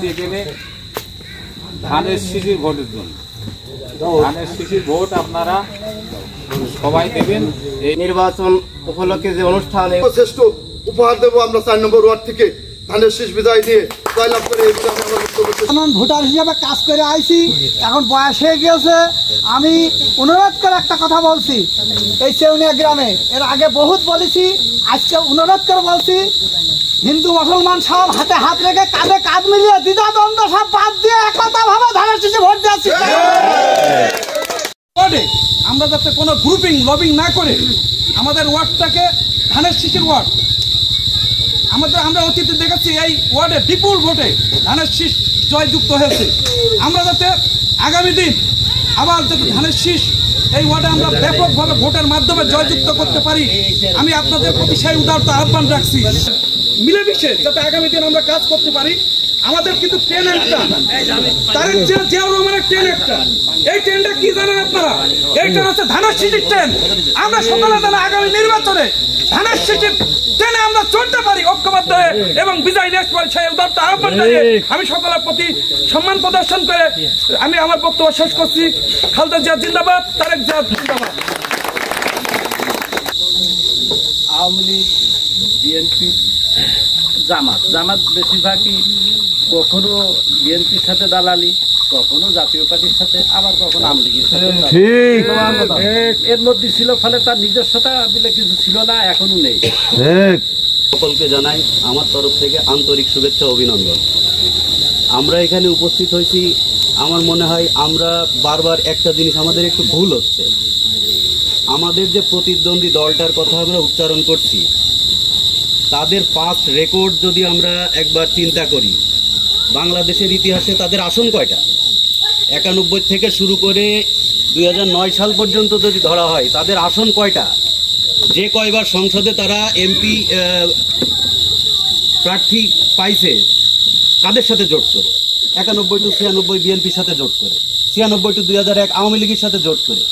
আসছি এখানে ধানের শীষের ভোটের জন্য। ধানের শীষের ভোট আপনারা সবাই দেবেন। এই নির্বাচন উপলক্ষে যে অনুষ্ঠান, শ্রেষ্ঠ উপহার দেবো আমরা 4 নম্বর ওয়ার্ড থেকে ধানের শীষ বিদায় দিয়ে জয়লাভ করে ভোটার হিসেবে কাজ করে আইছি, এখন বয়স হয়ে গিয়েছে। আমি অনুরোধ করে একটা কথা বলছি, এই চেউনিয়া গ্রামে এর আগে বহুত বলেছি, আজকে অনুরোধ করে বলছি, হিন্দু মুসলমান সব হাতে হাত রেখে কাঁধে কাঁধ মিলিয়ে দ্বিধাদ্বন্দ্ব সব বাদ দিয়ে একতা ভাবে ধানের শীষে ভোট দিচ্ছি। আমরা যাতে কোনো গ্রুপিং লবিং না করে আমাদের ওয়ার্ডটাকে ধানের শীষের ওয়ার্ড, আমরা অতীতে দেখেছি এই ওয়ার্ডে বিপুল ভোটে ধানের শীষ জয়যুক্ত হয়েছে। আমরা যাতে আগামী দিন আবার যাতে ধানের শীষ এই ওয়ার্ডে আমরা ব্যাপকভাবে ভোটের মাধ্যমে জয়যুক্ত করতে পারি, আমি আপনাদের প্রতি সেই উদারতা আহ্বান রাখছি। মিলেমিশে যাতে আগামী দিন আমরা কাজ করতে পারি। আমাদের কিন্তু ট্রেন একটা, তারেক জিয়াউর রহমানের ট্রেন একটা। এই ট্রেনটা কি জানেন আপনারা? এই ট্রেন হচ্ছে ধানের শীষের ট্রেন। আমরা সকালে যেন আগামী নির্বাচনে ধানের শীষের ট্রেনে আমরা চড়তে পারি ঐক্যবদ্ধ হয়ে এবং বিজয় নিয়ে আসতে পারি, সেই উদারতা আহ্বান জানিয়ে আমি সকলের প্রতি সম্মান প্রদর্শন করে আমি আমার বক্তব্য শেষ করছি। খালেদা জিয়া জিন্দাবাদ, তারেক জিয়া জিন্দাবাদ। আওয়ামী লীগ, বিএনপি, জামাত বেশিরভাগই কখনো বিএনপির সাথে দালালি, কখনো জাতীয় পার্টির সাথে, আবার কখনো আওয়ামী লীগের সাথে। এর মধ্যে ছিল, ফলে তার নিজস্বতা বলে কিছু ছিল না, এখনো নেই। সকলকে জানাই আমার তরফ থেকে আন্তরিক শুভেচ্ছা, অভিনন্দন। আমরা এখানে উপস্থিত হয়েছি, আমার মনে হয় আমরা বারবার একটা জিনিস আমাদের একটু ভুল হচ্ছে। আমাদের যে প্রতিদ্বন্দ্বী দলটার কথা আমরা উচ্চারণ করছি, তাদের পাস্ট রেকর্ড যদি আমরা একবার চিন্তা করি, বাংলাদেশের ইতিহাসে তাদের আসন কয়টা, 91 থেকে শুরু করে 2009 সাল পর্যন্ত যদি ধরা হয়, তাদের আসন কয়টা, যে কয়বার সংসদে তারা এমপি প্রার্থী পাইছে, কাদের সাথে জোট করে, 91 টু 96 বিএনপির সাথে জোট করে, 96 টু 2001 আওয়ামী লীগের সাথে জোট করে।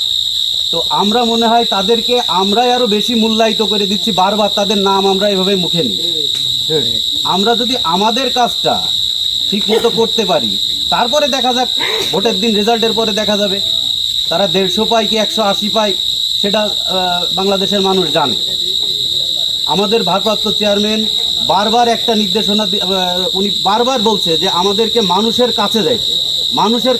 তো আমরা মনে হয় তাদেরকে আমরাই আরো বেশি মূল্যায়িত করে দিচ্ছি, বারবার তাদের নাম আমরা এভাবে মুখে নিই। আমরা যদি আমাদের কাজটা ঠিক মতো করতে পারি, তারপরে দেখা যাক, ভোটের দিন রেজাল্টের পরে দেখা যাবে তারা 150 পায় কি 180 পায়, সেটা বাংলাদেশের মানুষ জানে। আমাদের ভারপ্রাপ্ত চেয়ারম্যান বারবার একটা নির্দেশনা, উনি বারবার বলছে যে আমাদেরকে মানুষের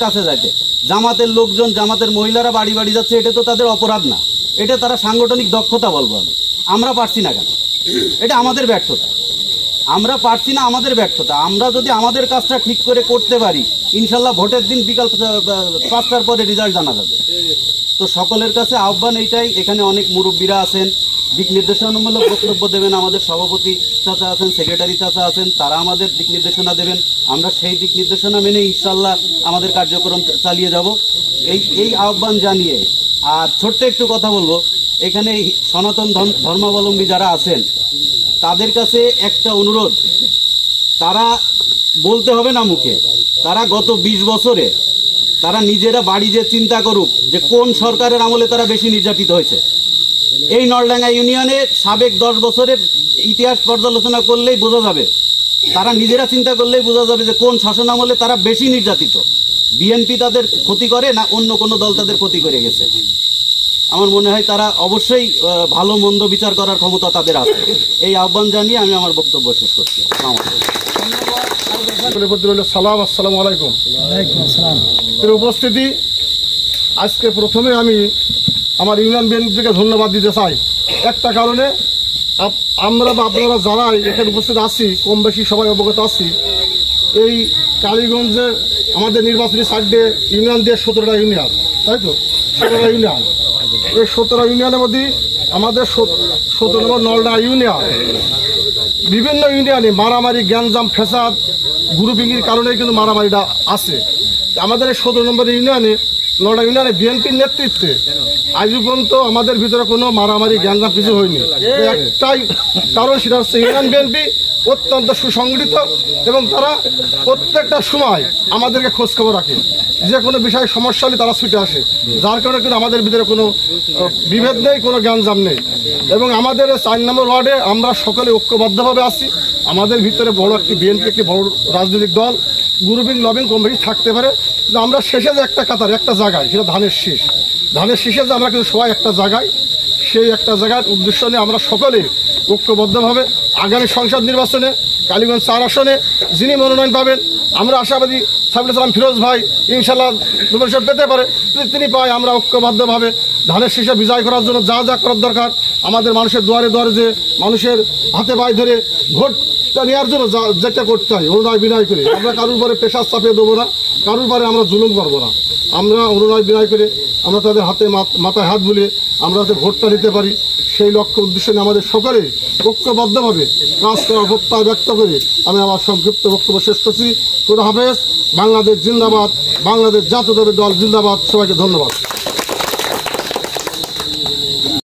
কাছে যাইতে। জামাতের লোকজন, জামাতের মহিলারা বাড়ি বাড়ি যাচ্ছে, এটা তো তাদের অপরাধ না, এটা তারা সাংগঠনিক দক্ষতা বলবো। আমরা পারছি না কেন? এটা আমাদের ব্যর্থতা। আমরা পারছি না, আমাদের ব্যর্থতা। আমরা যদি আমাদের কাজটা ঠিক করে করতে পারি, ইনশাল্লাহ ভোটের দিন বিকাল 5টার পরে রেজাল্ট জানা যাবে। তো সকলের কাছে আহ্বান এইটাই, এখানে অনেক মুরব্বীরা আছেন, দিক নির্দেশনামূলক বক্তব্য দেবেন, আমাদের সভাপতি চাচা আছেন, সেক্রেটারি চাচা আছেন, তারা আমাদের দিক নির্দেশনা দেবেন। আমরা সেই দিক নির্দেশনা মেনে ইনশাল্লাহ আমাদের কার্যক্রম চালিয়ে যাব, এই আহ্বান জানিয়ে। আর ছোট্ট একটু কথা বলবো, এখানে সনাতন ধর্মাবলম্বী যারা আছেন তাদের কাছে একটা অনুরোধ, তারা বলতে হবে না মুখে, তারা গত 20 বছরে তারা নিজেরা বাড়ি যে চিন্তা করুক যে কোন সরকারের আমলে তারা বেশি নির্যাতিত হয়েছে। এই নলডাঙ্গা ইউনিয়নে সাবেক 10 বছরের ইতিহাস পর্যালোচনা করলেই বোঝা যাবে, তারা নিজেরা চিন্তা করলেই বোঝা যাবে যে কোন শাসন আমলে তারা বেশি নির্যাতিত। বিএনপি তাদের ক্ষতি করে না অন্য কোনো দল তাদের ক্ষতি করে গেছে। আমার মনে হয় তারা অবশ্যই ভালো মন্দ বিচার করার ক্ষমতা তাদের আছে। এই আহ্বান জানিয়ে আমি আমার বক্তব্য শেষ করছি। আসসালামু আলাইকুম। উপস্থিতি, আজকে প্রথমে আমি আমার ইউনিয়ন বিএনপিকে ধন্যবাদ দিতে চাই। একটা কারণে, আমরা বা আপনারা যারা এখানে উপস্থিত আছি, কম বেশি সবাই অবগত আছি, এই কালীগঞ্জে আমাদের নির্বাচনী সাইডে ইউনিয়ন দিয়ে 17টা ইউনিয়ন, তাই তো 17টা ইউনিয়ন। এই 17টা ইউনিয়নের মধ্যে আমাদের 17 নম্বর নলডা ইউনিয়ন, বিভিন্ন ইউনিয়নে মারামারি, গ্যাঞ্জাম, ফেসাদ, গ্রুপিংয়ের কারণে কিন্তু মারামারিটা আছে। আমাদের এই 17 নম্বর ইউনিয়নে, নলডা ইউনিয়নে বিএনপির নেতৃত্বে আজ পর্যন্ত আমাদের ভিতরে কোনো মারামারি, গ্যাঞ্জাম কিছু হয়নি। একটাই কারণ, সেটা হচ্ছে ইউনিয়ন বিএনপি অত্যন্ত সুসংগঠিত এবং তারা প্রত্যেকটা সময় আমাদেরকে খোঁজখবর রাখে। যে কোনো বিষয়ে সমস্যা হলে তারা ছুটে আসে, যার কারণে কিন্তু আমাদের ভিতরে কোনো বিভেদ নেই, কোনো গ্যাঞ্জাম নেই। এবং আমাদের 4 নম্বর ওয়ার্ডে আমরা সকলে ঐক্যবদ্ধভাবে আছি। আমাদের ভিতরে বড় একটি বিএনপি, একটি বড় রাজনৈতিক দল, গ্রুপিং লবিং কম বেশি থাকতে পারে, কিন্তু আমরা শেষে যে একটা কাতার একটা জায়গায়, সেটা ধানের শীষে যে আমরা কিন্তু সবাই একটা জায়গায়, সেই একটা জায়গার উদ্দেশ্য নিয়ে আমরা সকলে ঐক্যবদ্ধভাবে আগামী সংসদ নির্বাচনে কালীগঞ্জ 4 আসনে যিনি মনোনয়ন পাবেন, আমরা আশাবাদী সাইফুল ইসলাম ফিরোজ ভাই ইনশাল্লাহ নমিনেশন পেতে পারে, যদি তিনি পায় আমরা ঐক্যবদ্ধভাবে ধানের শীষে বিজয় করার জন্য যা যা করার দরকার, আমাদের মানুষের দুয়ারে দুয়ারে যে মানুষের হাতে পায়ে ধরে ভোটটা নেওয়ার জন্য যেটা করতে হয় অনুনয় বিনয় করে, আমরা কারোর পরে পেশা চাপিয়ে দেবো না, কারোর পরে আমরা জুলুম করবো না, আমরা অনুনয় বিনয় করে আমরা তাদের হাতে মাথায় হাত বুলিয়ে আমরা যাতে ভোটটা নিতে পারি, সেই লক্ষ্য উদ্দেশ্য নিয়ে আমাদের সকলে ঐক্যবদ্ধভাবে কাজ করার প্রত্যয় ব্যক্ত করে আমি আমার সংক্ষিপ্ত বক্তব্য শেষ করছি। খোদা হাফেজ। বাংলাদেশ জিন্দাবাদ, বাংলাদেশ জাতীয়তাবাদী দল জিন্দাবাদ। সবাইকে ধন্যবাদ।